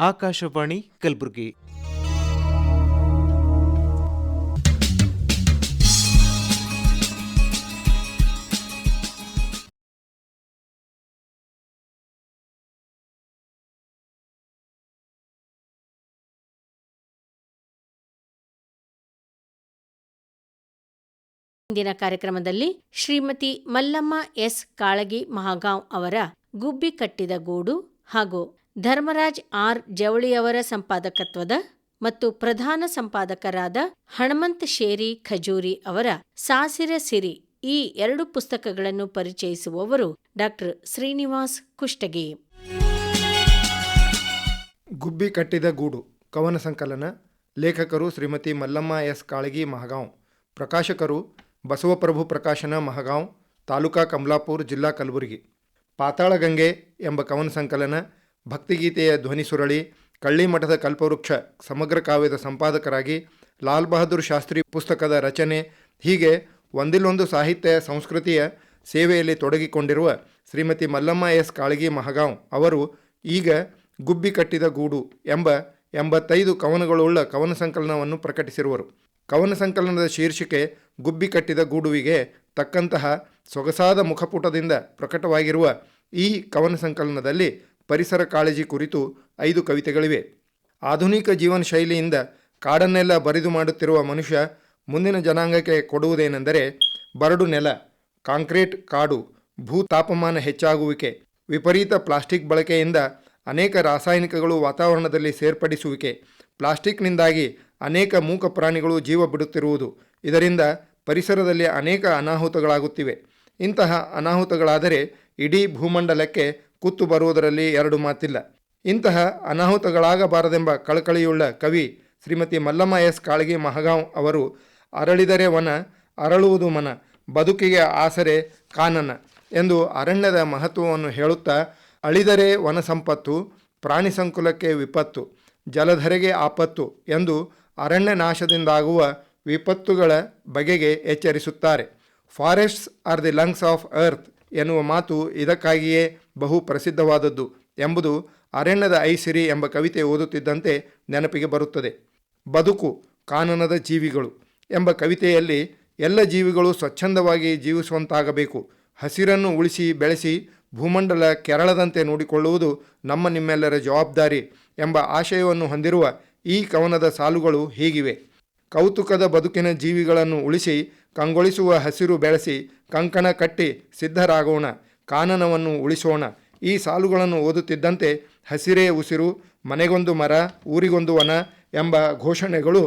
ಆಕಾಶವಾಣಿ ಕಲಬುರಗಿ. ಇಂದಿನ ಕಾರ್ಯಕ್ರಮದಲ್ಲಿ ಶ್ರೀಮತಿ ಮಲ್ಲಮ್ಮ ಎಸ್ ಕಾಳಗಿ ಮಹಾಗಾಂವ್ ಅವರ ಗುಬ್ಬಿ ಕಟ್ಟಿದ ಗೂಡು ಹಾಗೂ ಧರ್ಮರಾಜ್ ಆರ್ ಜವಳಿಯವರ ಸಂಪಾದಕತ್ವದ ಮತ್ತು ಪ್ರಧಾನ ಸಂಪಾದಕರಾದ ಹಣಮಂತ ಶೇರಿ ಖಜೂರಿ ಅವರ ಸಾಸಿರ ಸಿರಿ ಈ 2 ಪುಸ್ತಕಗಳನ್ನು ಪರಿಚಯಿಸುವವರು ಡಾ ಶ್ರೀನಿವಾಸ್ ಕುಷ್ಟಗಿ. ಗುಬ್ಬಿ ಕಟ್ಟಿದ ಗೂಡು ಕವನ ಸಂಕಲನ. ಲೇಖಕರು ಶ್ರೀಮತಿ ಮಲ್ಲಮ್ಮ ಎಸ್ ಕಾಳಗಿ ಮಹಾಗಾಂವ್. ಪ್ರಕಾಶಕರು ಬಸವಪ್ರಭು ಪ್ರಕಾಶನ ಮಹಾಗಾಂವ್, ತಾಲೂಕಾ ಕಮಲಾಪುರ, ಜಿಲ್ಲಾ ಕಲಬುರಗಿ. ಪಾತಾಳಗಂಗೆ ಎಂಬ ಕವನ ಸಂಕಲನ, ಭಕ್ತಿಗೀತೆಯ ಧ್ವನಿ ಸುರಳಿ, ಕಳ್ಳಿಮಠದ ಕಲ್ಪವೃಕ್ಷ ಸಮಗ್ರ ಕಾವ್ಯದ ಸಂಪಾದಕರಾಗಿ ಲಾಲ್ ಬಹದ್ದೂರ್ ಶಾಸ್ತ್ರಿ ಪುಸ್ತಕದ ರಚನೆ, ಹೀಗೆ ಒಂದಿಲ್ಲೊಂದು ಸಾಹಿತ್ಯ ಸಂಸ್ಕೃತಿಯ ಸೇವೆಯಲ್ಲಿ ತೊಡಗಿಕೊಂಡಿರುವ ಶ್ರೀಮತಿ ಮಲ್ಲಮ್ಮ ಎಸ್ ಕಾಳಗಿ ಮಹಾಗಾಂವ್ ಅವರು ಈಗ ಗುಬ್ಬಿ ಕಟ್ಟಿದ ಗೂಡು ಎಂಬ 85 ಕವನಗಳುಳ್ಳ ಕವನ ಸಂಕಲನವನ್ನು ಪ್ರಕಟಿಸಿರುವರು. ಕವನ ಸಂಕಲನದ ಶೀರ್ಷಿಕೆ ಗುಬ್ಬಿ ಕಟ್ಟಿದ ಗೂಡುವಿಗೆ ತಕ್ಕಂತಹ ಸೊಗಸಾದ ಮುಖಪುಟದಿಂದ ಪ್ರಕಟವಾಗಿರುವ ಈ ಕವನ ಸಂಕಲನದಲ್ಲಿ ಪರಿಸರ ಕಾಳಜಿ ಕುರಿತು 5 ಕವಿತೆಗಳಿವೆ. ಆಧುನಿಕ ಜೀವನ ಶೈಲಿಯಿಂದ ಕಾಡನ್ನೆಲ್ಲ ಬರಿದು ಮಾಡುತ್ತಿರುವ ಮನುಷ್ಯ ಮುಂದಿನ ಜನಾಂಗಕ್ಕೆ ಕೊಡುವುದೇನೆಂದರೆ ಬರಡು ನೆಲ, ಕಾಂಕ್ರೀಟ್ ಕಾಡು, ಭೂತಾಪಮಾನ ಹೆಚ್ಚಾಗುವಿಕೆ, ವಿಪರೀತ ಪ್ಲಾಸ್ಟಿಕ್ ಬಳಕೆಯಿಂದ ಅನೇಕ ರಾಸಾಯನಿಕಗಳು ವಾತಾವರಣದಲ್ಲಿ ಸೇರ್ಪಡಿಸುವಿಕೆ, ಪ್ಲಾಸ್ಟಿಕ್ನಿಂದಾಗಿ ಅನೇಕ ಮೂಕ ಪ್ರಾಣಿಗಳು ಜೀವ ಬಿಡುತ್ತಿರುವುದು. ಇದರಿಂದ ಪರಿಸರದಲ್ಲಿ ಅನೇಕ ಅನಾಹುತಗಳಾಗುತ್ತಿವೆ. ಇಂತಹ ಅನಾಹುತಗಳಾದರೆ ಇಡೀ ಭೂಮಂಡಲಕ್ಕೆ ಕುತ್ತು ಬರುವುದರಲ್ಲಿ 2 ಮಾತಿಲ್ಲ. ಇಂತಹ ಅನಾಹುತಗಳಾಗಬಾರದೆಂಬ ಕಳಕಳಿಯುಳ್ಳ ಕವಿ ಶ್ರೀಮತಿ ಮಲ್ಲಮ್ಮ ಎಸ್ ಕಾಳಗಿ ಮಹಾಗಾಂವ್ ಅವರು ಅರಳಿದರೆ ವನ, ಅರಳುವುದು ಮನ, ಬದುಕಿಗೆ ಆಸರೆ ಕಾನನ ಎಂದು ಅರಣ್ಯದ ಮಹತ್ವವನ್ನು ಹೇಳುತ್ತಾ, ಅಳಿದರೆ ವನ ಸಂಪತ್ತು, ಪ್ರಾಣಿ ಸಂಕುಲಕ್ಕೆ ವಿಪತ್ತು, ಜಲಧರೆಗೆ ಆಪತ್ತು ಎಂದು ಅರಣ್ಯ ನಾಶದಿಂದಾಗುವ ವಿಪತ್ತುಗಳ ಬಗೆಗೆ ಎಚ್ಚರಿಸುತ್ತಾರೆ. Forests are the lungs of earth ಎನ್ನುವ ಮಾತು ಇದಕ್ಕಾಗಿಯೇ ಬಹು ಪ್ರಸಿದ್ಧವಾದದ್ದು ಎಂಬುದು ಅರಣ್ಯದ ಐಸಿರಿ ಎಂಬ ಕವಿತೆ ಓದುತ್ತಿದ್ದಂತೆ ನೆನಪಿಗೆ ಬರುತ್ತದೆ. ಬದುಕು ಕಾನನದ ಜೀವಿಗಳು ಎಂಬ ಕವಿತೆಯಲ್ಲಿ ಎಲ್ಲ ಜೀವಿಗಳು ಸ್ವಚ್ಛಂದವಾಗಿ ಜೀವಿಸುವಂತಾಗಬೇಕು, ಹಸಿರನ್ನು ಉಳಿಸಿ ಬೆಳೆಸಿ ಭೂಮಂಡಲ ಕೆರಳದಂತೆ ನೋಡಿಕೊಳ್ಳುವುದು ನಮ್ಮ ನಿಮ್ಮೆಲ್ಲರ ಜವಾಬ್ದಾರಿ ಎಂಬ ಆಶಯವನ್ನು ಹೊಂದಿರುವ ಈ ಕವನದ ಸಾಲುಗಳು ಹೀಗಿವೆ. ಕೌತುಕದ ಬದುಕಿನ ಜೀವಿಗಳನ್ನು ಉಳಿಸಿ ಕಂಗೊಳಿಸುವ ಹಸಿರು ಬೆಳೆಸಿ ಕಂಕಣ ಕಟ್ಟಿ ಸಿದ್ಧರಾಗೋಣ, ಕಾನನವನ್ನು ಉಳಿಸೋಣ. ಈ ಸಾಲುಗಳನ್ನು ಓದುತ್ತಿದ್ದಂತೆ ಹಸಿರೇ ಉಸಿರು, ಮನೆಗೊಂದು ಮರ, ಊರಿಗೊಂದು ವನ ಎಂಬ ಘೋಷಣೆಗಳು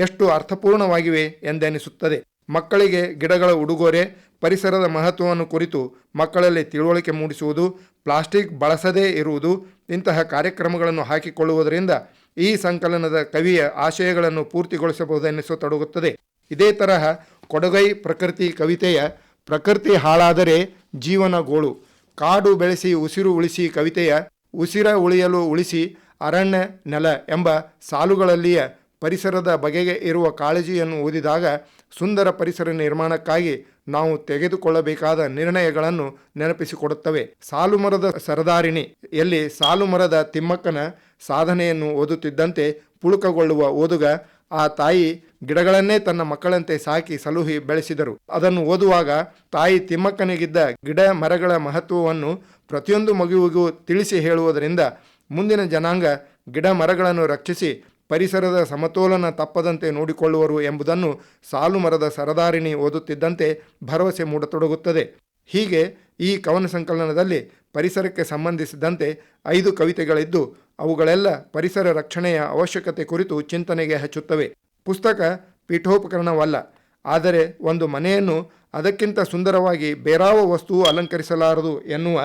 ಎಷ್ಟು ಅರ್ಥಪೂರ್ಣವಾಗಿವೆ ಎಂದೆನಿಸುತ್ತದೆ. ಮಕ್ಕಳಿಗೆ ಗಿಡಗಳ ಉಡುಗೊರೆ, ಪರಿಸರದ ಮಹತ್ವವನ್ನು ಕುರಿತು ಮಕ್ಕಳಲ್ಲಿ ತಿಳುವಳಿಕೆ ಮೂಡಿಸುವುದು, ಪ್ಲಾಸ್ಟಿಕ್ ಬಳಸದೇ ಇರುವುದು, ಇಂತಹ ಕಾರ್ಯಕ್ರಮಗಳನ್ನು ಹಾಕಿಕೊಳ್ಳುವುದರಿಂದ ಈ ಸಂಕಲನದ ಕವಿಯ ಆಶಯಗಳನ್ನು ಪೂರ್ತಿಗೊಳಿಸಬಹುದೆನಿಸತೊಡಗುತ್ತದೆ. ಇದೇ ತರಹ ಕೊಡಗೈ ಪ್ರಕೃತಿ ಕವಿತೆಯ ಪ್ರಕೃತಿ ಹಾಳಾದರೆ ಜೀವನ ಗೋಳು, ಕಾಡು ಬೆಳೆಸಿ ಉಸಿರು ಉಳಿಸಿ ಕವಿತೆಯ ಉಸಿರ ಉಳಿಯಲು ಉಳಿಸಿ ಅರಣ್ಯ ನೆಲ ಎಂಬ ಸಾಲುಗಳಲ್ಲಿಯ ಪರಿಸರದ ಬಗೆಗೆ ಇರುವ ಕಾಳಜಿಯನ್ನು ಓದಿದಾಗ ಸುಂದರ ಪರಿಸರ ನಿರ್ಮಾಣಕ್ಕಾಗಿ ನಾವು ತೆಗೆದುಕೊಳ್ಳಬೇಕಾದ ನಿರ್ಣಯಗಳನ್ನು ನೆನಪಿಸಿಕೊಡುತ್ತವೆ. ಸಾಲುಮರದ ಸರದಾರಿಣಿ ಎಲ್ಲಿ ಸಾಲುಮರದ ತಿಮ್ಮಕ್ಕನ ಸಾಧನೆಯನ್ನು ಓದುತ್ತಿದ್ದಂತೆ ಪುಳುಕಗೊಳ್ಳುವ ಓದುಗ, ಆ ತಾಯಿ ಗಿಡಗಳನ್ನೇ ತನ್ನ ಮಕ್ಕಳಂತೆ ಸಾಕಿ ಸಲುಹಿ ಬೆಳೆಸಿದರು. ಅದನ್ನು ಓದುವಾಗ ತಾಯಿ ತಿಮ್ಮಕ್ಕನಿಗಿದ್ದ ಗಿಡ ಮರಗಳ ಮಹತ್ವವನ್ನು ಪ್ರತಿಯೊಂದು ಮಗುವಿಗೂ ತಿಳಿಸಿ ಹೇಳುವುದರಿಂದ ಮುಂದಿನ ಜನಾಂಗ ಗಿಡ ಮರಗಳನ್ನು ರಕ್ಷಿಸಿ ಪರಿಸರದ ಸಮತೋಲನ ತಪ್ಪದಂತೆ ನೋಡಿಕೊಳ್ಳುವರು ಎಂಬುದನ್ನು ಸಾಲುಮರದ ಸರದಾರಿಣಿ ಓದುತ್ತಿದ್ದಂತೆ ಭರವಸೆ ಮೂಡತೊಡಗುತ್ತದೆ. ಹೀಗೆ ಈ ಕವನ ಸಂಕಲನದಲ್ಲಿ ಪರಿಸರಕ್ಕೆ ಸಂಬಂಧಿಸಿದಂತೆ 5 ಕವಿತೆಗಳಿದ್ದು ಅವುಗಳೆಲ್ಲ ಪರಿಸರ ರಕ್ಷಣೆಯ ಅವಶ್ಯಕತೆ ಕುರಿತು ಚಿಂತನೆಗೆ ಹಚ್ಚುತ್ತವೆ. ಪುಸ್ತಕ ಪೀಠೋಪಕರಣವಲ್ಲ, ಆದರೆ ಒಂದು ಮನೆಯನ್ನು ಅದಕ್ಕಿಂತ ಸುಂದರವಾಗಿ ಬೇರಾವ ವಸ್ತುವು ಅಲಂಕರಿಸಲಾರದು ಎನ್ನುವ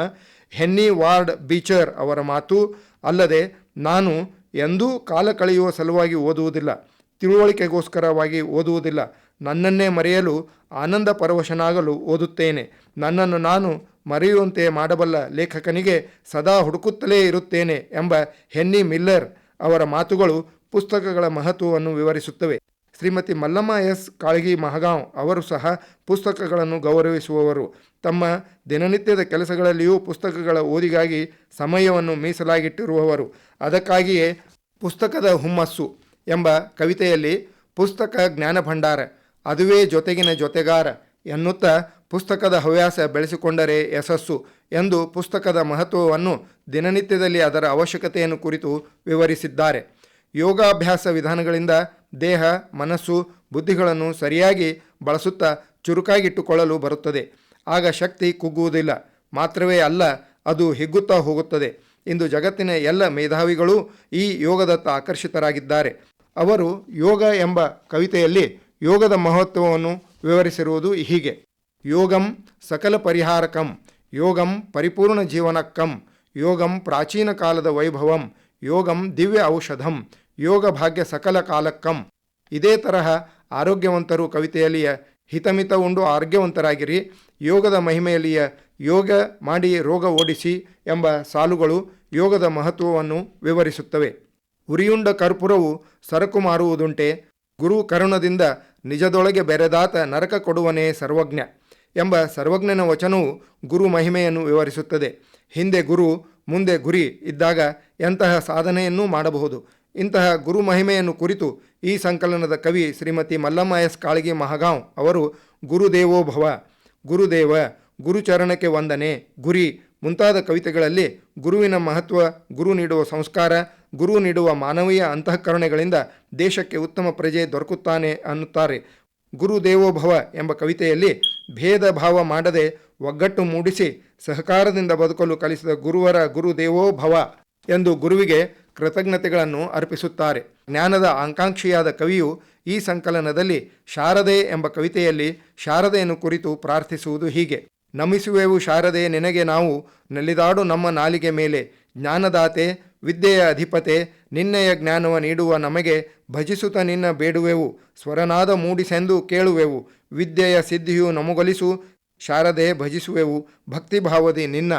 ಹೆನ್ನಿ ವಾರ್ಡ್ ಬೀಚರ್ ಅವರ ಮಾತು ಅಲ್ಲದೆ ನಾನು ಎಂದೂ ಕಾಲ ಕಳೆಯುವ ಸಲುವಾಗಿ ಓದುವುದಿಲ್ಲ, ತಿಳುವಳಿಕೆಗೋಸ್ಕರವಾಗಿ ಓದುವುದಿಲ್ಲ, ನನ್ನನ್ನೇ ಮರೆಯಲು ಆನಂದ ಪರವಶನಾಗಲು ಓದುತ್ತೇನೆ, ನನ್ನನ್ನು ನಾನು ಮರೆಯುವಂತೆ ಮಾಡಬಲ್ಲ ಲೇಖಕನಿಗೆ ಸದಾ ಹುಡುಕುತ್ತಲೇ ಇರುತ್ತೇನೆ ಎಂಬ ಹೆನ್ನಿ ಮಿಲ್ಲರ್ ಅವರ ಮಾತುಗಳು ಪುಸ್ತಕಗಳ ಮಹತ್ವವನ್ನು ವಿವರಿಸುತ್ತವೆ. ಶ್ರೀಮತಿ ಮಲ್ಲಮ್ಮ ಎಸ್ ಕಾಳಗಿ ಮಹಗಾಂವ್ ಅವರು ಸಹ ಪುಸ್ತಕಗಳನ್ನು ಗೌರವಿಸುವವರು. ತಮ್ಮ ದಿನನಿತ್ಯದ ಕೆಲಸಗಳಲ್ಲಿಯೂ ಪುಸ್ತಕಗಳ ಓದಿಗಾಗಿ ಸಮಯವನ್ನು ಮೀಸಲಾಗಿಟ್ಟಿರುವವರು. ಅದಕ್ಕಾಗಿಯೇ ಪುಸ್ತಕದ ಹುಮ್ಮಸ್ಸು ಎಂಬ ಕವಿತೆಯಲ್ಲಿ ಪುಸ್ತಕ ಜ್ಞಾನ ಭಂಡಾರ, ಅದುವೇ ಜೊತೆಗಿನ ಜೊತೆಗಾರ ಎನ್ನುತ್ತಾ ಪುಸ್ತಕದ ಹವ್ಯಾಸ ಬೆಳೆಸಿಕೊಂಡರೆ ಯಶಸ್ಸು ಎಂದು ಪುಸ್ತಕದ ಮಹತ್ವವನ್ನು ದಿನನಿತ್ಯದಲ್ಲಿ ಅದರ ಅವಶ್ಯಕತೆಯನ್ನು ಕುರಿತು ವಿವರಿಸಿದ್ದಾರೆ. ಯೋಗಾಭ್ಯಾಸ ವಿಧಾನಗಳಿಂದ ದೇಹ, ಮನಸ್ಸು, ಬುದ್ಧಿಗಳನ್ನು ಸರಿಯಾಗಿ ಬಳಸುತ್ತಾ ಚುರುಕಾಗಿಟ್ಟುಕೊಳ್ಳಲು ಬರುತ್ತದೆ. ಆಗ ಶಕ್ತಿ ಕುಗ್ಗುವುದಿಲ್ಲ. ಮಾತ್ರವೇ ಅಲ್ಲ, ಅದು ಹಿಗ್ಗುತ್ತಾ ಹೋಗುತ್ತದೆ. ಇಂದು ಜಗತ್ತಿನ ಎಲ್ಲ ಮೇಧಾವಿಗಳೂ ಈ ಯೋಗದತ್ತ ಆಕರ್ಷಿತರಾಗಿದ್ದಾರೆ. ಅವರು ಯೋಗ ಎಂಬ ಕವಿತೆಯಲ್ಲಿ ಯೋಗದ ಮಹತ್ವವನ್ನು ವಿವರಿಸಿರುವುದು ಹೀಗೆ: ಯೋಗಂ ಸಕಲ ಪರಿಹಾರಕಂ, ಯೋಗಂ ಪರಿಪೂರ್ಣ ಜೀವನಕ್ಕಂ, ಯೋಗಂ ಪ್ರಾಚೀನ ಕಾಲದ ವೈಭವಂ, ಯೋಗಂ ದಿವ್ಯ ಔಷಧಂ, ಯೋಗ ಭಾಗ್ಯ ಸಕಲ ಕಾಲಕ್ಕಂ. ಇದೇ ತರಹ ಆರೋಗ್ಯವಂತರು ಕವಿತೆಯಲ್ಲಿಯ ಹಿತಮಿತ ಉಂಡು ಆರೋಗ್ಯವಂತರಾಗಿರಿ, ಯೋಗದ ಮಹಿಮೆಯಲ್ಲಿಯ ಯೋಗ ಮಾಡಿ ರೋಗ ಓಡಿಸಿ ಎಂಬ ಸಾಲುಗಳು ಯೋಗದ ಮಹತ್ವವನ್ನು ವಿವರಿಸುತ್ತವೆ. ಉರಿಯುಂಡ ಕರ್ಪೂರವು ಸರಕು ಮಾರುವುದುಂಟೆ, ಗುರು ಕರುಣದಿಂದ ನಿಜದೊಳಗೆ ಬೆರೆದಾತ ನರಕ ಕೊಡುವನೇ ಸರ್ವಜ್ಞ ಎಂಬ ಸರ್ವಜ್ಞನ ವಚನವು ಗುರು ಮಹಿಮೆಯನ್ನು ವಿವರಿಸುತ್ತದೆ. ಹಿಂದೆ ಗುರು, ಮುಂದೆ ಗುರಿ ಇದ್ದಾಗ ಎಂತಹ ಸಾಧನೆಯನ್ನೂ ಮಾಡಬಹುದು. ಇಂತಹ ಗುರು ಮಹಿಮೆಯನ್ನು ಕುರಿತು ಈ ಸಂಕಲನದ ಕವಿ ಶ್ರೀಮತಿ ಮಲ್ಲಮ್ಮ ಎಸ್ ಕಾಳಗಿ ಮಹಗಾಂವ್ ಅವರು ಗುರುದೇವೋ ಭವ, ಗುರುದೇವ, ಗುರುಚರಣಕ್ಕೆ ವಂದನೆ, ಗುರಿ ಮುಂತಾದ ಕವಿತೆಗಳಲ್ಲಿ ಗುರುವಿನ ಮಹತ್ವ, ಗುರು ನೀಡುವ ಸಂಸ್ಕಾರ, ಗುರು ನೀಡುವ ಮಾನವೀಯ ಅಂತಃಕರಣೆಗಳಿಂದ ದೇಶಕ್ಕೆ ಉತ್ತಮ ಪ್ರಜೆ ದೊರಕುತ್ತಾನೆ ಅನ್ನುತ್ತಾರೆ. ಗುರುದೇವೋಭವ ಎಂಬ ಕವಿತೆಯಲ್ಲಿ ಭೇದ ಭಾವ ಮಾಡದೆ ಒಗ್ಗಟ್ಟು ಮೂಡಿಸಿ ಸಹಕಾರದಿಂದ ಬದುಕಲು ಕಲಿಸಿದ ಗುರುವರ ಗುರುದೇವೋಭವ ಎಂದು ಗುರುವಿಗೆ ಕೃತಜ್ಞತೆಗಳನ್ನು ಅರ್ಪಿಸುತ್ತಾರೆ. ಜ್ಞಾನದ ಆಕಾಂಕ್ಷಿಯಾದ ಕವಿಯು ಈ ಸಂಕಲನದಲ್ಲಿ ಶಾರದೆ ಎಂಬ ಕವಿತೆಯಲ್ಲಿ ಶಾರದೆಯನ್ನು ಕುರಿತು ಪ್ರಾರ್ಥಿಸುವುದು ಹೀಗೆ: ನಮಿಸುವೆವು ಶಾರದೆ ನಿನಗೆ ನಾವು, ನಲಿದಾಡು ನಮ್ಮ ನಾಲಿಗೆ ಮೇಲೆ, ಜ್ಞಾನದಾತೆ ವಿದ್ಯೆಯ ಅಧಿಪತೆ, ನಿನ್ನೆಯ ಜ್ಞಾನವ ನೀಡುವ ನಮಗೆ, ಭಜಿಸುತ್ತ ನಿನ್ನ ಬೇಡುವೆವು, ಸ್ವರನಾದ ಮೂಡಿಸೆಂದು ಕೇಳುವೆವು, ವಿದ್ಯೆಯ ಸಿದ್ಧಿಯು ನಮಗೊಲಿಸು ಶಾರದೆ ಭಜಿಸುವೆವು, ಭಕ್ತಿಭಾವದಿ ನಿನ್ನ,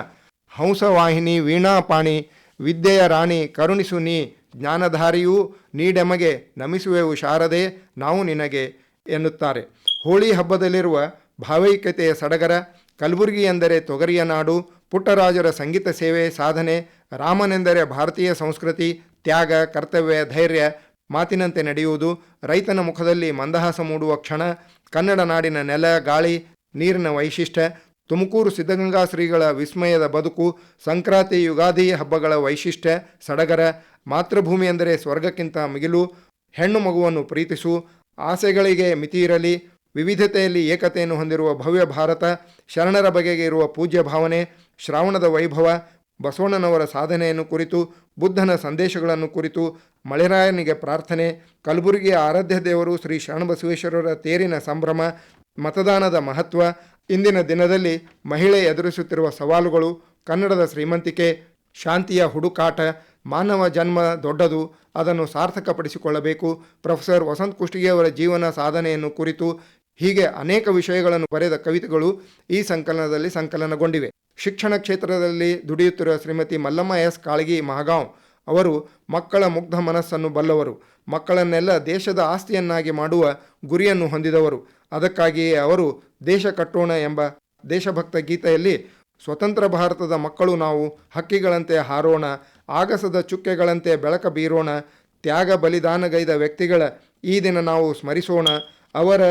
ಹಂಸವಾಹಿನಿ ವೀಣಾಪಾಣಿ, ವಿದ್ಯೆಯ ರಾಣಿ ಕರುಣಿಸು ನೀ, ಜ್ಞಾನಧಾರಿಯೂ ನೀಡೆಮಗೆ, ನಮಿಸುವೆವು ಶಾರದೆ ನಾವು ನಿನಗೆ ಎನ್ನುತ್ತಾರೆ. ಹೋಳಿ ಹಬ್ಬದಲ್ಲಿರುವ ಭಾವೈಕ್ಯತೆಯ ಸಡಗರ, ಕಲಬುರಗಿ ಎಂದರೆ ತೊಗರಿಯ ನಾಡು, ಪುಟ್ಟರಾಜರ ಸಂಗೀತ ಸೇವೆ ಸಾಧನೆ, ರಾಮನೆಂದರೆ ಭಾರತೀಯ ಸಂಸ್ಕೃತಿ, ತ್ಯಾಗ, ಕರ್ತವ್ಯ, ಧೈರ್ಯ, ಮಾತಿನಂತೆ ನಡೆಯುವುದು, ರೈತನ ಮುಖದಲ್ಲಿ ಮಂದಹಾಸ ಮೂಡುವ ಕ್ಷಣ, ಕನ್ನಡ ನಾಡಿನ ನೆಲ, ಗಾಳಿ, ನೀರಿನ ವೈಶಿಷ್ಟ್ಯ, ತುಮಕೂರು ಸಿದ್ಧಗಂಗಾ ಶ್ರೀಗಳ ವಿಸ್ಮಯದ ಬದುಕು, ಸಂಕ್ರಾಂತಿ, ಯುಗಾದಿ ಹಬ್ಬಗಳ ವೈಶಿಷ್ಟ್ಯ, ಸಡಗರ, ಮಾತೃಭೂಮಿ ಎಂದರೆ ಸ್ವರ್ಗಕ್ಕಿಂತ ಮಿಗಿಲು, ಹೆಣ್ಣು ಮಗುವನ್ನು ಪ್ರೀತಿಸು, ಆಸೆಗಳಿಗೆ ಮಿತಿಯಿರಲಿ, ವಿವಿಧತೆಯಲ್ಲಿ ಏಕತೆಯನ್ನು ಹೊಂದಿರುವ ಭವ್ಯ ಭಾರತ, ಶರಣರ ಬಗೆಗೆ ಇರುವ ಪೂಜ್ಯ ಭಾವನೆ, ಶ್ರಾವಣದ ವೈಭವ, ಬಸವಣ್ಣನವರ ಸಾಧನೆಯನ್ನು ಕುರಿತು, ಬುದ್ಧನ ಸಂದೇಶಗಳನ್ನು ಕುರಿತು, ಮಳೆರಾಯನಿಗೆ ಪ್ರಾರ್ಥನೆ, ಕಲಬುರಗಿಯ ಆರಾಧ್ಯ ದೇವರು ಶ್ರೀ ಶರಣಬಸವೇಶ್ವರರ ತೇರಿನ ಸಂಭ್ರಮ, ಮತದಾನದ ಮಹತ್ವ, ಇಂದಿನ ದಿನದಲ್ಲಿ ಮಹಿಳೆ ಎದುರಿಸುತ್ತಿರುವ ಸವಾಲುಗಳು, ಕನ್ನಡದ ಶ್ರೀಮಂತಿಕೆ, ಶಾಂತಿಯ ಹುಡುಕಾಟ, ಮಾನವ ಜನ್ಮ ದೊಡ್ಡದು, ಅದನ್ನು ಸಾರ್ಥಕಪಡಿಸಿಕೊಳ್ಳಬೇಕು, ಪ್ರೊಫೆಸರ್ ವಸಂತ್ ಕುಷ್ಟಗಿಯವರ ಜೀವನ ಸಾಧನೆಯನ್ನು ಕುರಿತು, ಹೀಗೆ ಅನೇಕ ವಿಷಯಗಳನ್ನು ಬರೆದ ಕವಿತೆಗಳು ಈ ಸಂಕಲನದಲ್ಲಿ ಸಂಕಲನಗೊಂಡಿವೆ. ಶಿಕ್ಷಣ ಕ್ಷೇತ್ರದಲ್ಲಿ ದುಡಿಯುತ್ತಿರುವ ಶ್ರೀಮತಿ ಮಲ್ಲಮ್ಮ ಎಸ್ ಕಾಳಗಿ ಮಹಗಾಂವ್ ಅವರು ಮಕ್ಕಳ ಮುಗ್ಧ ಮನಸ್ಸನ್ನು ಬಲ್ಲವರು, ಮಕ್ಕಳನ್ನೆಲ್ಲ ದೇಶದ ಆಸ್ತಿಯನ್ನಾಗಿ ಮಾಡುವ ಗುರಿಯನ್ನು ಹೊಂದಿದವರು. ಅದಕ್ಕಾಗಿಯೇ ಅವರು ದೇಶ ಕಟ್ಟೋಣ ಎಂಬ ದೇಶಭಕ್ತ ಗೀತೆಯಲ್ಲಿ ಸ್ವತಂತ್ರ ಭಾರತದ ಮಕ್ಕಳು ನಾವು ಹಕ್ಕಿಗಳಂತೆ ಹಾರೋಣ, ಆಗಸದ ಚುಕ್ಕೆಗಳಂತೆ ಬೆಳಕ ಬೀರೋಣ, ತ್ಯಾಗ ಬಲಿದಾನಗೈದ ವ್ಯಕ್ತಿಗಳ ಈ ದಿನ ನಾವು ಸ್ಮರಿಸೋಣ, ಅವರ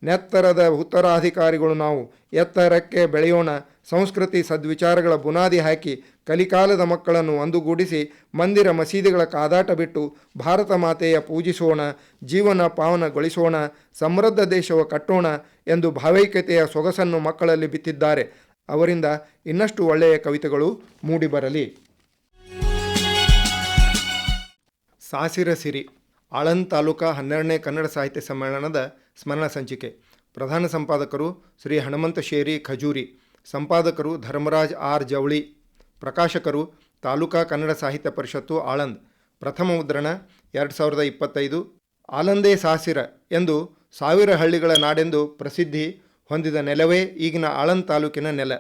ನೆತ್ತರದ ಉತ್ತರಾಧಿಕಾರಿಗಳು ನಾವು, ಎತ್ತರಕ್ಕೆ ಬೆಳೆಯೋಣ, ಸಂಸ್ಕೃತಿ ಸದ್ವಿಚಾರಗಳ ಬುನಾದಿ ಹಾಕಿ ಕಲಿಕಾಲದ ಮಕ್ಕಳನ್ನು ಒಂದುಗೂಡಿಸಿ ಮಂದಿರ ಮಸೀದಿಗಳ ಕಾದಾಟ ಬಿಟ್ಟು ಭಾರತ ಮಾತೆಯ ಪೂಜಿಸೋಣ, ಜೀವನ ಪಾವನಗೊಳಿಸೋಣ, ಸಮೃದ್ಧ ದೇಶವ ಕಟ್ಟೋಣ ಎಂದು ಭಾವೈಕ್ಯತೆಯ ಸೊಗಸನ್ನು ಮಕ್ಕಳಲ್ಲಿ ಬಿತ್ತಿದ್ದಾರೆ. ಅವರಿಂದ ಇನ್ನಷ್ಟು ಒಳ್ಳೆಯ ಕವಿತೆಗಳು ಮೂಡಿಬರಲಿ. ಸಾಸಿರ ಸಿರಿ, ಆಳಂದ್ ತಾಲೂಕಾ 12ನೇ ಕನ್ನಡ ಸಾಹಿತ್ಯ ಸಮ್ಮೇಳನದ ಸ್ಮರಣ ಸಂಚಿಕೆ. ಪ್ರಧಾನ ಸಂಪಾದಕರು ಶ್ರೀ ಹನುಮಂತ ಶೇರಿ ಖಜೂರಿ, ಸಂಪಾದಕರು ಧರ್ಮರಾಜ್ ಆರ್ ಜವಳಿ, ಪ್ರಕಾಶಕರು ತಾಲೂಕಾ ಕನ್ನಡ ಸಾಹಿತ್ಯ ಪರಿಷತ್ತು ಆಳಂದ್. ಪ್ರಥಮ ಮುದ್ರಣ 2025. ಆಲಂದೇ ಸಾಸಿರ ಎಂದು 1000 ಹಳ್ಳಿಗಳ ನಾಡೆಂದು ಪ್ರಸಿದ್ಧಿ ಹೊಂದಿದ ನೆಲವೇ ಈಗಿನ ಆಳಂದ್ ತಾಲೂಕಿನ ನೆಲ.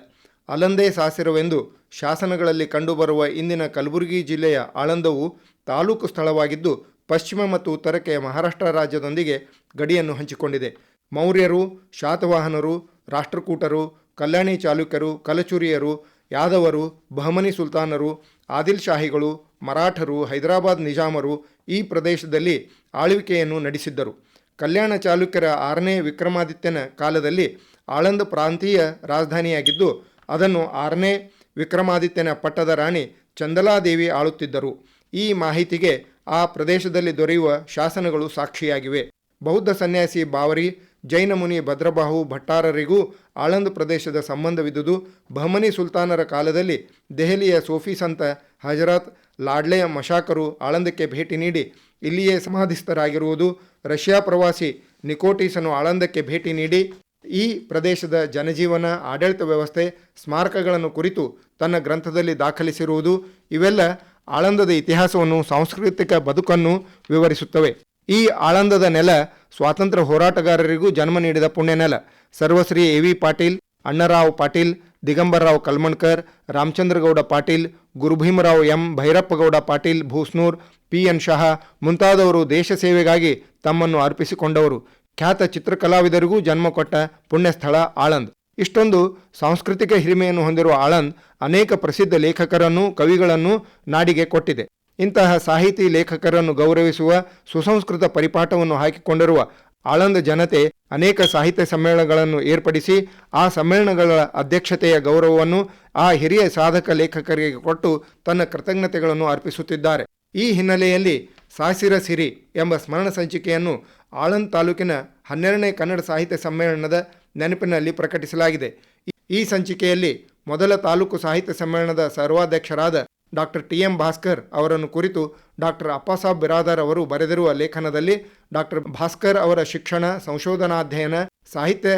ಆಲಂದೇ ಸಾಸಿರವೆಂದು ಶಾಸನಗಳಲ್ಲಿ ಕಂಡುಬರುವ ಇಂದಿನ ಕಲಬುರಗಿ ಜಿಲ್ಲೆಯ ಆಳಂದವು ತಾಲೂಕು ಸ್ಥಳವಾಗಿದ್ದು ಪಶ್ಚಿಮ ಮತ್ತು ಉತ್ತರಕ್ಕೆ ಮಹಾರಾಷ್ಟ್ರ ರಾಜ್ಯದೊಂದಿಗೆ ಗಡಿಯನ್ನು ಹಂಚಿಕೊಂಡಿದೆ. ಮೌರ್ಯರು, ಶಾತವಾಹನರು, ರಾಷ್ಟ್ರಕೂಟರು, ಕಲ್ಯಾಣಿ ಚಾಲುಕ್ಯರು, ಕಲಚುರಿಯರು, ಯಾದವರು, ಬಹಮನಿ ಸುಲ್ತಾನರು, ಆದಿಲ್ ಶಾಹಿಗಳು, ಮರಾಠರು, ಹೈದರಾಬಾದ್ ನಿಜಾಮರು ಈ ಪ್ರದೇಶದಲ್ಲಿ ಆಳ್ವಿಕೆಯನ್ನು ನಡೆಸಿದ್ದರು. ಕಲ್ಯಾಣ ಚಾಲುಕ್ಯರ 6ನೇ ವಿಕ್ರಮಾದಿತ್ಯನ ಕಾಲದಲ್ಲಿ ಆಳಂದ ಪ್ರಾಂತೀಯ ರಾಜಧಾನಿಯಾಗಿದ್ದು ಅದನ್ನು 6ನೇ ವಿಕ್ರಮಾದಿತ್ಯನ ಪಟ್ಟದ ರಾಣಿ ಚಂದಲಾದೇವಿ ಆಳುತ್ತಿದ್ದರು. ಈ ಮಾಹಿತಿಗೆ ಆ ಪ್ರದೇಶದಲ್ಲಿ ದೊರೆಯುವ ಶಾಸನಗಳು ಸಾಕ್ಷಿಯಾಗಿವೆ. ಬೌದ್ಧ ಸನ್ಯಾಸಿ ಬಾವರಿ, ಜೈನ ಮುನಿ ಭದ್ರಬಾಹು ಭಟ್ಟಾರರಿಗೂ ಆಳಂದ ಪ್ರದೇಶದ ಸಂಬಂಧವಿದ್ದುದು. ಬಹಮನಿ ಸುಲ್ತಾನರ ಕಾಲದಲ್ಲಿ ದೆಹಲಿಯ ಸೂಫಿ ಸಂತ ಹಜರತ್ ಲಾಡ್ಲೆಯ ಮಶಾಕರು ಆಳಂದಕ್ಕೆ ಭೇಟಿ ನೀಡಿ ಇಲ್ಲಿಯೇ ಸಮಾಧಿಸ್ಥರಾಗಿರುವುದು. ರಷ್ಯಾ ಪ್ರವಾಸಿ ನಿಕೋಟಿಸನು ಆಳಂದಕ್ಕೆ ಭೇಟಿ ನೀಡಿ ಈ ಪ್ರದೇಶದ ಜನಜೀವನ, ಆಡಳಿತ ವ್ಯವಸ್ಥೆ, ಸ್ಮಾರಕಗಳನ್ನು ಕುರಿತು ತನ್ನ ಗ್ರಂಥದಲ್ಲಿ ದಾಖಲಿಸಿರುವುದು. ಇವೆಲ್ಲ ಆಳಂದದ ಇತಿಹಾಸವನ್ನು, ಸಾಂಸ್ಕೃತಿಕ ಬದುಕನ್ನು ವಿವರಿಸುತ್ತವೆ. ಈ ಆಳಂದದ ನೆಲ ಸ್ವಾತಂತ್ರ್ಯ ಹೋರಾಟಗಾರರಿಗೂ ಜನ್ಮ ನೀಡಿದ ಪುಣ್ಯ ನೆಲ. Sarvashri A V. Patil, Annarao Patil, Digambararao Kalmankar, Ramachandragowda Patil, Gurubhimarao M, Bhairappagowda Patil Bhusnur, P N. Shah ಮುಂತಾದವರು ದೇಶ ಸೇವೆಗಾಗಿ ತಮ್ಮನ್ನು ಅರ್ಪಿಸಿಕೊಂಡವರು. ಖ್ಯಾತ ಚಿತ್ರಕಲಾವಿದರಿಗೂ ಜನ್ಮ ಕೊಟ್ಟ ಪುಣ್ಯಸ್ಥಳ ಆಳಂದ್. ಇಷ್ಟೊಂದು ಸಾಂಸ್ಕೃತಿಕ ಹಿರಿಮೆಯನ್ನು ಹೊಂದಿರುವ ಆಳಂದ್ ಅನೇಕ ಪ್ರಸಿದ್ಧ ಲೇಖಕರನ್ನು, ಕವಿಗಳನ್ನು ನಾಡಿಗೆ ಕೊಟ್ಟಿದೆ. ಇಂತಹ ಸಾಹಿತಿ ಲೇಖಕರನ್ನು ಗೌರವಿಸುವ ಸುಸಂಸ್ಕೃತ ಪರಿಪಾಠವನ್ನು ಹಾಕಿಕೊಂಡಿರುವ ಆಳಂದ ಜನತೆ ಅನೇಕ ಸಾಹಿತ್ಯ ಸಮ್ಮೇಳನಗಳನ್ನು ಏರ್ಪಡಿಸಿ ಆ ಸಮ್ಮೇಳನಗಳ ಅಧ್ಯಕ್ಷತೆಯ ಗೌರವವನ್ನು ಆ ಹಿರಿಯ ಸಾಧಕ ಲೇಖಕರಿಗೆ ಕೊಟ್ಟು ತನ್ನ ಕೃತಜ್ಞತೆಗಳನ್ನು ಅರ್ಪಿಸುತ್ತಿದ್ದಾರೆ. ಈ ಹಿನ್ನೆಲೆಯಲ್ಲಿ ಸಾಸಿರ ಸಿರಿ ಎಂಬ ಸ್ಮರಣ ಸಂಚಿಕೆಯನ್ನು ಆಳಂದ್ ತಾಲೂಕಿನ 12ನೇ ಕನ್ನಡ ಸಾಹಿತ್ಯ ಸಮ್ಮೇಳನದ ನೆನಪಿನಲ್ಲಿ ಪ್ರಕಟಿಸಲಾಗಿದೆ. ಈ ಸಂಚಿಕೆಯಲ್ಲಿ ಮೊದಲ ತಾಲೂಕು ಸಾಹಿತ್ಯ ಸಮ್ಮೇಳನದ ಸರ್ವಾಧ್ಯಕ್ಷರಾದ ಡಾಕ್ಟರ್ ಟಿ.ಎಂ. ಭಾಸ್ಕರ್ ಅವರನ್ನು ಕುರಿತು ಡಾಕ್ಟರ್ ಅಪ್ಪಾಸಾಬ್ ಬಿರಾದರ್ ಅವರು ಬರೆದಿರುವ ಲೇಖನದಲ್ಲಿ ಡಾಕ್ಟರ್ ಭಾಸ್ಕರ್ ಅವರ ಶಿಕ್ಷಣ, ಸಂಶೋಧನಾಧ್ಯಯನ, ಸಾಹಿತ್ಯ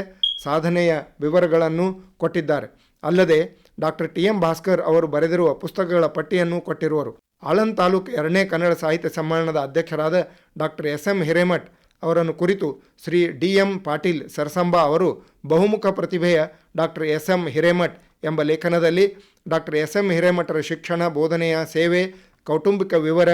ಸಾಧನೆಯ ವಿವರಗಳನ್ನು ಕೊಟ್ಟಿದ್ದಾರೆ. ಅಲ್ಲದೆ ಡಾಕ್ಟರ್ ಟಿ.ಎಂ. ಭಾಸ್ಕರ್ ಅವರು ಬರೆದಿರುವ ಪುಸ್ತಕಗಳ ಪಟ್ಟಿಯನ್ನು ಕೊಟ್ಟಿರುವರು. ಆಳಂದ್ ತಾಲೂಕು 2ನೇ ಕನ್ನಡ ಸಾಹಿತ್ಯ ಸಮ್ಮೇಳನದ ಅಧ್ಯಕ್ಷರಾದ ಡಾಕ್ಟರ್ ಎಸ್.ಎಂ. ಹಿರೇಮಠ್ ಅವರನ್ನು ಕುರಿತು ಶ್ರೀ ಡಿ.ಎಂ. ಪಾಟೀಲ್ ಸರಸಂಬ ಅವರು ಬಹುಮುಖ ಪ್ರತಿಭೆಯ ಡಾಕ್ಟರ್ ಎಸ್.ಎಂ. ಹಿರೇಮಠ್ ಎಂಬ ಲೇಖನದಲ್ಲಿ ಡಾಕ್ಟರ್ ಎಸ್.ಎಂ. ಹಿರೇಮಠರ ಶಿಕ್ಷಣ, ಬೋಧನೆಯ ಸೇವೆ, ಕೌಟುಂಬಿಕ ವಿವರ,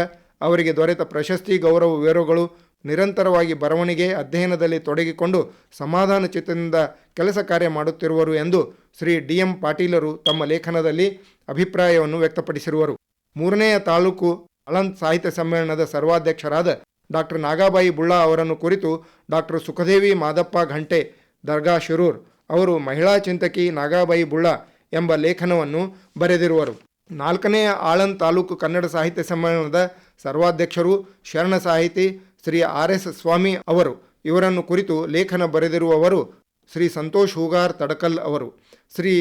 ಅವರಿಗೆ ದೊರೆತ ಪ್ರಶಸ್ತಿ, ಗೌರವ ವಿವರಗಳು, ನಿರಂತರವಾಗಿ ಬರವಣಿಗೆ, ಅಧ್ಯಯನದಲ್ಲಿ ತೊಡಗಿಕೊಂಡು ಸಮಾಧಾನ ಚಿತ್ತದಿಂದ ಕೆಲಸ ಕಾರ್ಯ ಮಾಡುತ್ತಿರುವರು ಎಂದು ಶ್ರೀ ಡಿ.ಎಂ. ಪಾಟೀಲರು ತಮ್ಮ ಲೇಖನದಲ್ಲಿ ಅಭಿಪ್ರಾಯವನ್ನು ವ್ಯಕ್ತಪಡಿಸಿರುವರು. 3ನೇ ತಾಲೂಕು ಆಳಂದ್ ಸಾಹಿತ್ಯ ಸಮ್ಮೇಳನದ ಸರ್ವಾಧ್ಯಕ್ಷರಾದ ಡಾಕ್ಟರ್ ನಾಗಾಬಾಯಿ ಬುಳ್ಳಾ ಅವರನ್ನು ಕುರಿತು ಡಾಕ್ಟರ್ ಸುಖದೇವಿ ಮಾದಪ್ಪ ಘಂಟೆ ದರ್ಗಾ ಶಿರೂರ್ ಅವರು ಮಹಿಳಾ ಚಿಂತಕಿ ನಾಗಾಬಾಯಿ ಬುಳ್ಳಾ ಎಂಬ ಲೇಖನವನ್ನು ಬರೆದಿರುವರು. 4ನೇ ಆಳಂದ್ ತಾಲೂಕು ಕನ್ನಡ ಸಾಹಿತ್ಯ ಸಮ್ಮೇಳನದ ಸರ್ವಾಧ್ಯಕ್ಷರು ಶರಣ ಸಾಹಿತಿ ಶ್ರೀ ಆರ್.ಎಸ್. ಸ್ವಾಮಿ ಅವರು. ಇವರನ್ನು ಕುರಿತು ಲೇಖನ ಬರೆದಿರುವವರು ಶ್ರೀ ಸಂತೋಷ್ ಹೂಗಾರ್ ತಡಕಲ್ ಅವರು. ಶ್ರೀ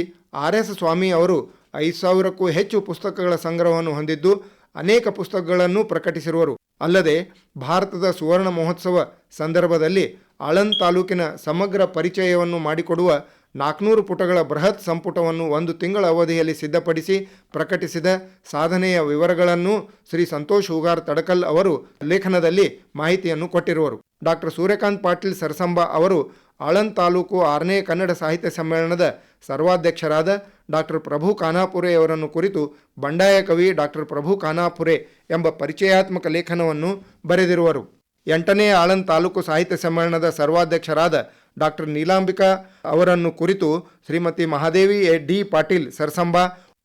ಆರ್.ಎಸ್. ಸ್ವಾಮಿ ಅವರು 5,000ಕ್ಕೂ ಹೆಚ್ಚು ಪುಸ್ತಕಗಳ ಸಂಗ್ರಹವನ್ನು ಹೊಂದಿದ್ದು ಅನೇಕ ಪುಸ್ತಕಗಳನ್ನು ಪ್ರಕಟಿಸಿರುವರು. ಅಲ್ಲದೆ ಭಾರತದ ಸುವರ್ಣ ಮಹೋತ್ಸವ ಸಂದರ್ಭದಲ್ಲಿ ಆಳಂದ್ ತಾಲೂಕಿನ ಸಮಗ್ರ ಪರಿಚಯವನ್ನು ಮಾಡಿಕೊಡುವ 400 ಪುಟಗಳ ಬೃಹತ್ ಸಂಪುಟವನ್ನು 1 ತಿಂಗಳ ಅವಧಿಯಲ್ಲಿ ಸಿದ್ಧಪಡಿಸಿ ಪ್ರಕಟಿಸಿದ ಸಾಧನೆಯ ವಿವರಗಳನ್ನು ಶ್ರೀ ಸಂತೋಷ್ ಹೂಗಾರ್ ತಡಕಲ್ ಅವರು ಲೇಖನದಲ್ಲಿ ಮಾಹಿತಿಯನ್ನು ಕೊಟ್ಟಿರುವರು. ಡಾಕ್ಟರ್ ಸೂರ್ಯಕಾಂತ್ ಪಾಟೀಲ್ ಸರಸಂಬ ಅವರು ಆಳಂದ್ ತಾಲೂಕು 6ನೇ ಕನ್ನಡ ಸಾಹಿತ್ಯ ಸಮ್ಮೇಳನದ ಸರ್ವಾಧ್ಯಕ್ಷರಾದ ಡಾಕ್ಟರ್ ಪ್ರಭು ಖಾನಾಪುರೆ ಅವರನ್ನು ಕುರಿತು ಬಂಡಾಯ ಕವಿ ಡಾಕ್ಟರ್ ಪ್ರಭು ಖಾನಾಪುರೆ ಎಂಬ ಪರಿಚಯಾತ್ಮಕ ಲೇಖನವನ್ನು ಬರೆದಿರುವರು. 8ನೇ ಆಳಂದ್ ತಾಲೂಕು ಸಾಹಿತ್ಯ ಸಮ್ಮೇಳನದ ಸರ್ವಾಧ್ಯಕ್ಷರಾದ ಡಾಕ್ಟರ್ ನೀಲಾಂಬಿಕಾ ಅವರನ್ನು ಕುರಿತು ಶ್ರೀಮತಿ ಮಹಾದೇವಿ ಡಿ ಪಾಟೀಲ್ ಸರಸಂಬ,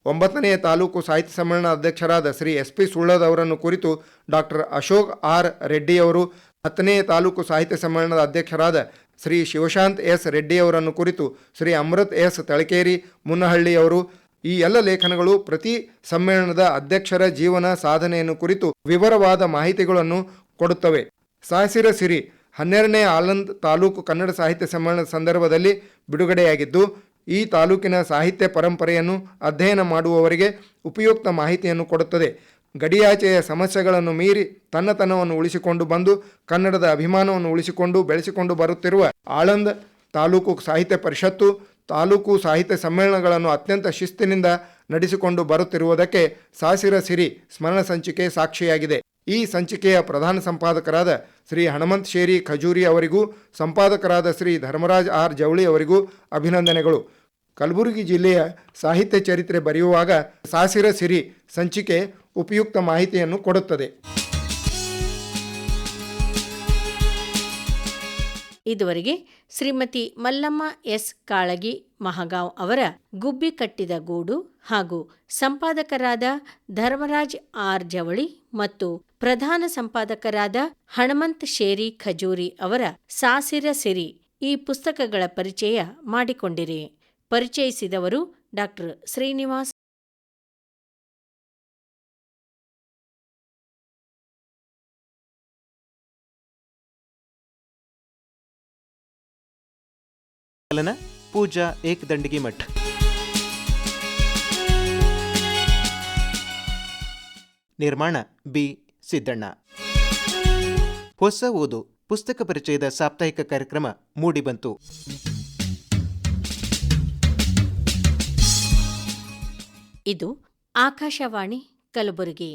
9ನೇ ತಾಲೂಕು ಸಾಹಿತ್ಯ ಸಮ್ಮೇಳನ ಅಧ್ಯಕ್ಷರಾದ ಶ್ರೀ ಎಸ್.ಪಿ. ಸುಳ್ಳದ್ ಅವರನ್ನು ಕುರಿತು ಡಾಕ್ಟರ್ ಅಶೋಕ್ ಆರ್. ರೆಡ್ಡಿಯವರು, 10ನೇ ತಾಲೂಕು ಸಾಹಿತ್ಯ ಸಮ್ಮೇಳನದ ಅಧ್ಯಕ್ಷರಾದ ಶ್ರೀ ಶಿವಶಾಂತ್ ಎಸ್. ರೆಡ್ಡಿಯವರನ್ನು ಕುರಿತು ಶ್ರೀ ಅಮೃತ್ ಎಸ್. ತಳಕೇರಿ ಮುನ್ನಹಳ್ಳಿಯವರು. ಈ ಎಲ್ಲ ಲೇಖನಗಳು ಪ್ರತಿ ಸಮ್ಮೇಳನದ ಅಧ್ಯಕ್ಷರ ಜೀವನ ಸಾಧನೆಯನ್ನು ಕುರಿತು ವಿವರವಾದ ಮಾಹಿತಿಗಳನ್ನು ಕೊಡುತ್ತವೆ. ಸಾಸಿರ ಸಿರಿ 12ನೇ ಆಳಂದ್ ತಾಲೂಕು ಕನ್ನಡ ಸಾಹಿತ್ಯ ಸಮ್ಮೇಳನದ ಸಂದರ್ಭದಲ್ಲಿ ಬಿಡುಗಡೆಯಾಗಿದ್ದು ಈ ತಾಲೂಕಿನ ಸಾಹಿತ್ಯ ಪರಂಪರೆಯನ್ನು ಅಧ್ಯಯನ ಮಾಡುವವರಿಗೆ ಉಪಯುಕ್ತ ಮಾಹಿತಿಯನ್ನು ಕೊಡುತ್ತದೆ. ಗಡಿಯಾಚೆಯ ಸಮಸ್ಯೆಗಳನ್ನು ಮೀರಿ ತನ್ನತನವನ್ನು ಉಳಿಸಿಕೊಂಡು ಬಂದು ಕನ್ನಡದ ಅಭಿಮಾನವನ್ನು ಉಳಿಸಿಕೊಂಡು ಬೆಳೆಸಿಕೊಂಡು ಬರುತ್ತಿರುವ ಆಳಂದ್ ತಾಲೂಕು ಸಾಹಿತ್ಯ ಪರಿಷತ್ತು ತಾಲೂಕು ಸಾಹಿತ್ಯ ಸಮ್ಮೇಳನಗಳನ್ನು ಅತ್ಯಂತ ಶಿಸ್ತಿನಿಂದ ನಡೆಸಿಕೊಂಡು ಬರುತ್ತಿರುವುದಕ್ಕೆ ಸಾಸಿರ ಸಿರಿ ಸ್ಮರಣ ಸಂಚಿಕೆ ಸಾಕ್ಷಿಯಾಗಿದೆ. ಈ ಸಂಚಿಕೆಯ ಪ್ರಧಾನ ಸಂಪಾದಕರಾದ ಶ್ರೀ ಹಣಮಂತ್ ಶೇರಿ ಖಜೂರಿ ಅವರಿಗೂ ಸಂಪಾದಕರಾದ ಶ್ರೀ ಧರ್ಮರಾಜ್ ಆರ್ ಜವಳಿ ಅವರಿಗೂ ಅಭಿನಂದನೆಗಳು. ಕಲಬುರಗಿ ಜಿಲ್ಲೆಯ ಸಾಹಿತ್ಯ ಚರಿತ್ರೆ ಬರೆಯುವಾಗ ಸಾಸಿರ ಸಿರಿ ಸಂಚಿಕೆ ಉಪಯುಕ್ತ ಮಾಹಿತಿಯನ್ನು ಕೊಡುತ್ತದೆ. ಇದುವರೆಗೆ ಶ್ರೀಮತಿ ಮಲ್ಲಮ್ಮ ಎಸ್ ಕಾಳಗಿ ಮಹಗಾಂವ್ ಅವರ ಗುಬ್ಬಿ ಕಟ್ಟಿದ ಗೂಡು ಹಾಗೂ ಸಂಪಾದಕರಾದ ಧರ್ಮರಾಜ್ ಆರ್ ಜವಳಿ ಮತ್ತು ಪ್ರಧಾನ ಸಂಪಾದಕರಾದ ಹಣಮಂತ್ ಶೇರಿ ಖಜೂರಿ ಅವರ ಸಾಸಿರ ಸಿರಿ ಈ ಪುಸ್ತಕಗಳ ಪರಿಚಯ ಮಾಡಿಕೊಂಡಿರಿ. ಪರಿಚಯಿಸಿದವರು ಡಾಕ್ಟರ್ ಶ್ರೀನಿವಾಸ್. ಸಂಕಲನ ಪೂಜಾ ಏಕದಂಡಿಗೆ ಮಠ್. ನಿರ್ಮಾಣ ಬಿ ಸಿದ್ದಣ್ಣ. ಹೊಸ ಓದು ಪುಸ್ತಕ ಪರಿಚಯದ ಸಾಪ್ತಾಹಿಕ ಕಾರ್ಯಕ್ರಮ ಮೂಡಿಬಂತು. ಇದು ಆಕಾಶವಾಣಿ ಕಲಬುರಗಿ.